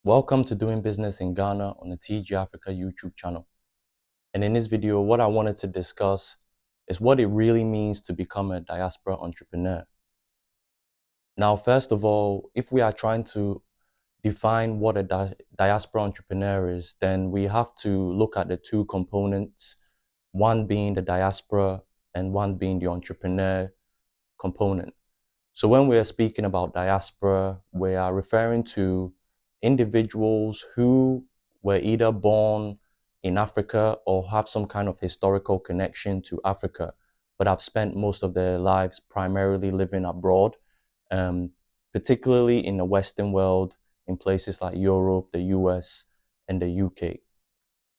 Welcome to Doing Business in Ghana on the TG Africa YouTube channel. And in this video, what I wanted to discuss is what it really means to become a diaspora entrepreneur. Now, first of all, if we are trying to define what a diaspora entrepreneur is, then we have to look at the two components, one being the diaspora and one being the entrepreneur component. So when we are speaking about diaspora, we are referring to individuals who were either born in Africa or have some kind of historical connection to Africa, but have spent most of their lives primarily living abroad, um, particularly in the Western world, in places like Europe, the US, and the UK.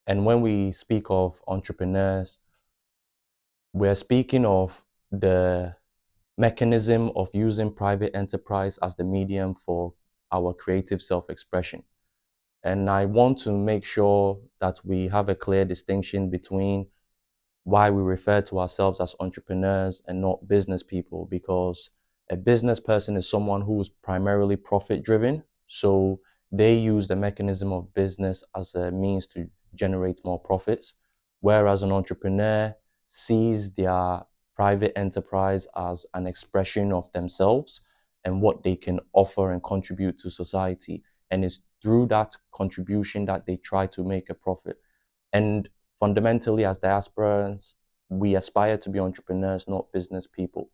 And when we speak of entrepreneurs, we're speaking of the mechanism of using private enterprise as the medium for our creative self-expression. And I want to make sure that we have a clear distinction between why we refer to ourselves as entrepreneurs and not business people, because a business person is someone who is primarily profit driven. So they use the mechanism of business as a means to generate more profits, whereas an entrepreneur sees their private enterprise as an expression of themselves and what they can offer and contribute to society. And it's through that contribution that they try to make a profit. And fundamentally, as diasporans, we aspire to be entrepreneurs, not business people.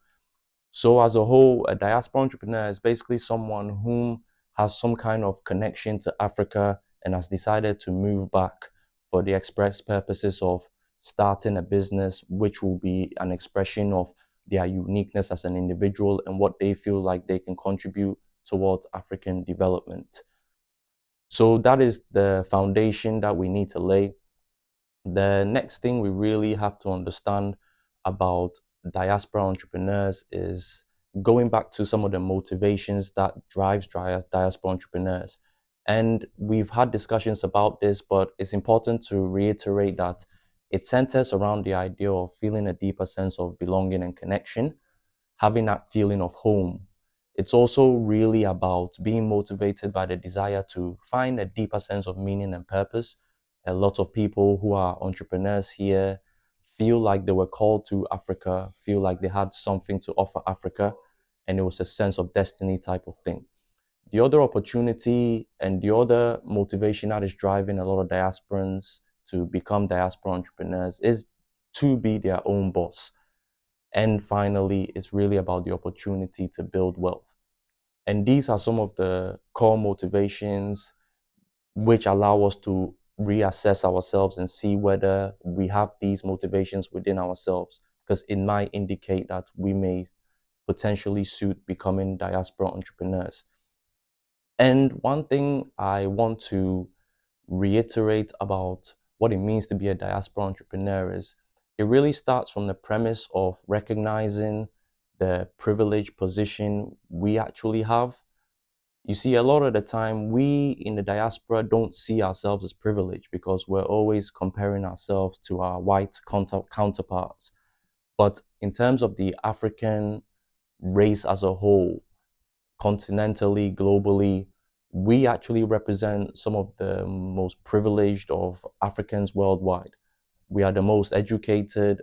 So as a whole, a diaspora entrepreneur is basically someone who has some kind of connection to Africa and has decided to move back for the express purposes of starting a business, which will be an expression of their uniqueness as an individual and what they feel like they can contribute towards African development. So that is the foundation that we need to lay. The next thing we really have to understand about diaspora entrepreneurs is going back to some of the motivations that drives diaspora entrepreneurs. And we've had discussions about this, but it's important to reiterate that it centers around the idea of feeling a deeper sense of belonging and connection, having that feeling of home. It's also really about being motivated by the desire to find a deeper sense of meaning and purpose. A lot of people who are entrepreneurs here feel like they were called to Africa, feel like they had something to offer Africa, and it was a sense of destiny type of thing. The other opportunity and the other motivation that is driving a lot of diasporans to become diaspora entrepreneurs is to be their own boss. And finally, it's really about the opportunity to build wealth. And these are some of the core motivations which allow us to reassess ourselves and see whether we have these motivations within ourselves, because it might indicate that we may potentially suit becoming diaspora entrepreneurs. And one thing I want to reiterate about what it means to be a diaspora entrepreneur is it really starts from the premise of recognizing the privileged position we actually have. You see, a lot of the time, we in the diaspora don't see ourselves as privileged because we're always comparing ourselves to our white counterparts. But in terms of the African race as a whole, continentally, globally, we actually represent some of the most privileged of Africans worldwide. We are the most educated,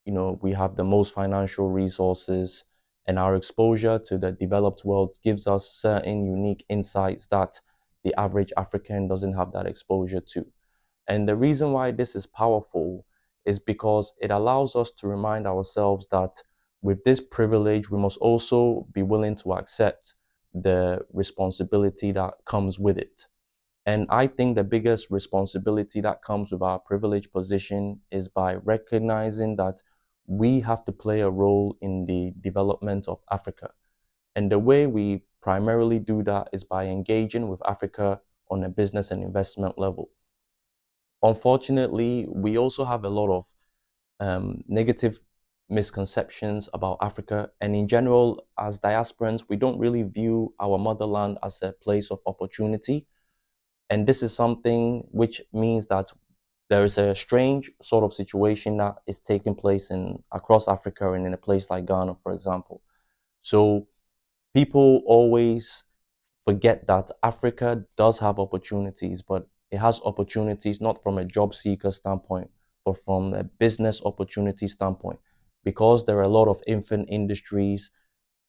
we have the most financial resources, and our exposure to the developed world gives us certain unique insights that the average African doesn't have that exposure to. And the reason why this is powerful is because it allows us to remind ourselves that with this privilege, we must also be willing to accept the responsibility that comes with it. And I think the biggest responsibility that comes with our privileged position is by recognizing that we have to play a role in the development of Africa. And the way we primarily do that is by engaging with Africa on a business and investment level. Unfortunately, we also have a lot of negative misconceptions about Africa. And in general, as diasporans, we don't really view our motherland as a place of opportunity. And this is something which means that there is a strange sort of situation that is taking place in across Africa and in a place like Ghana, for example. So people always forget that Africa does have opportunities, but it has opportunities not from a job seeker standpoint, but from a business opportunity standpoint. Because there are a lot of infant industries,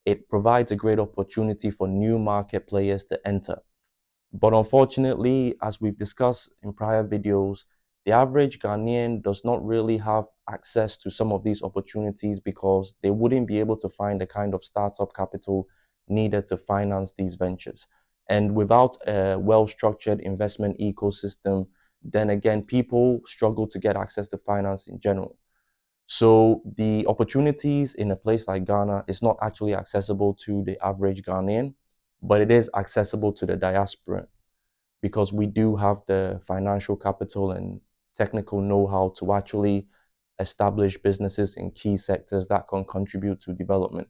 it provides a great opportunity for new market players to enter. But unfortunately, as we've discussed in prior videos, the average Ghanaian does not really have access to some of these opportunities because they wouldn't be able to find the kind of startup capital needed to finance these ventures. And without a well-structured investment ecosystem, then again, people struggle to get access to finance in general. So the opportunities in a place like Ghana is not actually accessible to the average Ghanaian, but it is accessible to the diaspora because we do have the financial capital and technical know-how to actually establish businesses in key sectors that can contribute to development.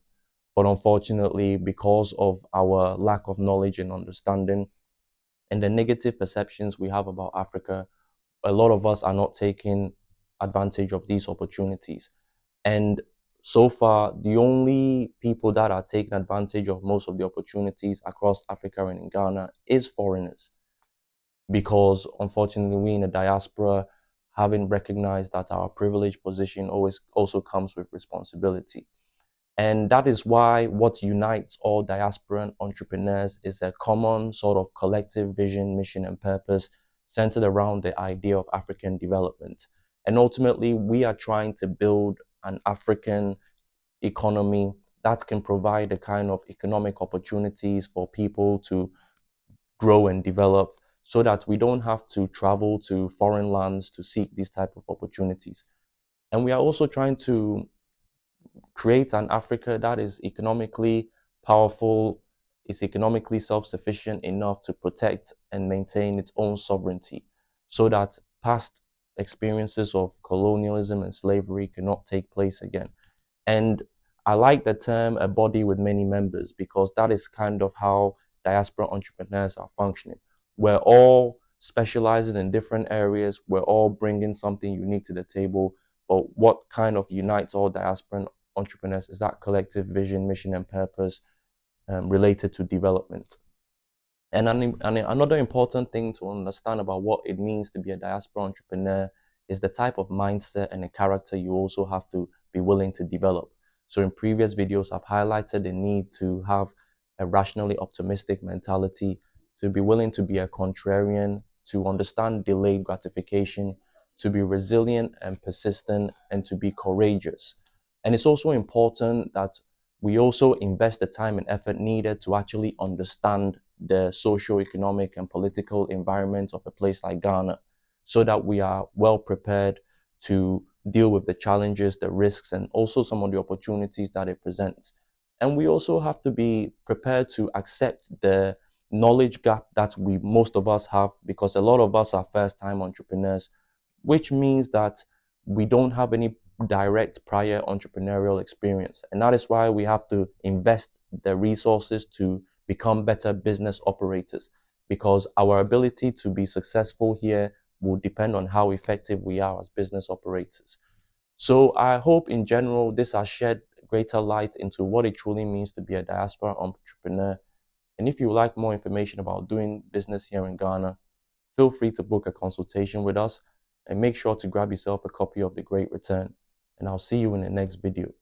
But unfortunately, because of our lack of knowledge and understanding and the negative perceptions we have about Africa, a lot of us are not taking advantage of these opportunities. And so far, the only people that are taking advantage of most of the opportunities across Africa and in Ghana is foreigners. Because unfortunately, we in the diaspora haven't recognized that our privileged position always also comes with responsibility. And that is why what unites all diasporan entrepreneurs is a common sort of collective vision, mission, and purpose centered around the idea of African development. And ultimately, we are trying to build an African economy that can provide the kind of economic opportunities for people to grow and develop so that we don't have to travel to foreign lands to seek these type of opportunities. And we are also trying to create an Africa that is economically powerful, is economically self-sufficient enough to protect and maintain its own sovereignty so that past experiences of colonialism and slavery cannot take place again. And I like the term a body with many members because that is kind of how diaspora entrepreneurs are functioning. We're all specializing in different areas. We're all bringing something unique to the table. But what kind of unites all diaspora entrepreneurs is that collective vision, mission, and purpose related to development. And another important thing to understand about what it means to be a diaspora entrepreneur is the type of mindset and the character you also have to be willing to develop. So in previous videos, I've highlighted the need to have a rationally optimistic mentality, to be willing to be a contrarian, to understand delayed gratification, to be resilient and persistent, and to be courageous. And it's also important that we also invest the time and effort needed to actually understand the socio-economic and political environment of a place like Ghana so that we are well prepared to deal with the challenges, the risks, and also some of the opportunities that it presents. And we also have to be prepared to accept the knowledge gap that most of us have because a lot of us are first-time entrepreneurs, which means that we don't have any direct prior entrepreneurial experience. And that is why we have to invest the resources to become better business operators because our ability to be successful here will depend on how effective we are as business operators. So I hope in general this has shed greater light into what it truly means to be a diaspora entrepreneur. And if you would like more information about doing business here in Ghana, feel free to book a consultation with us and make sure to grab yourself a copy of The Great Return. And I'll see you in the next video.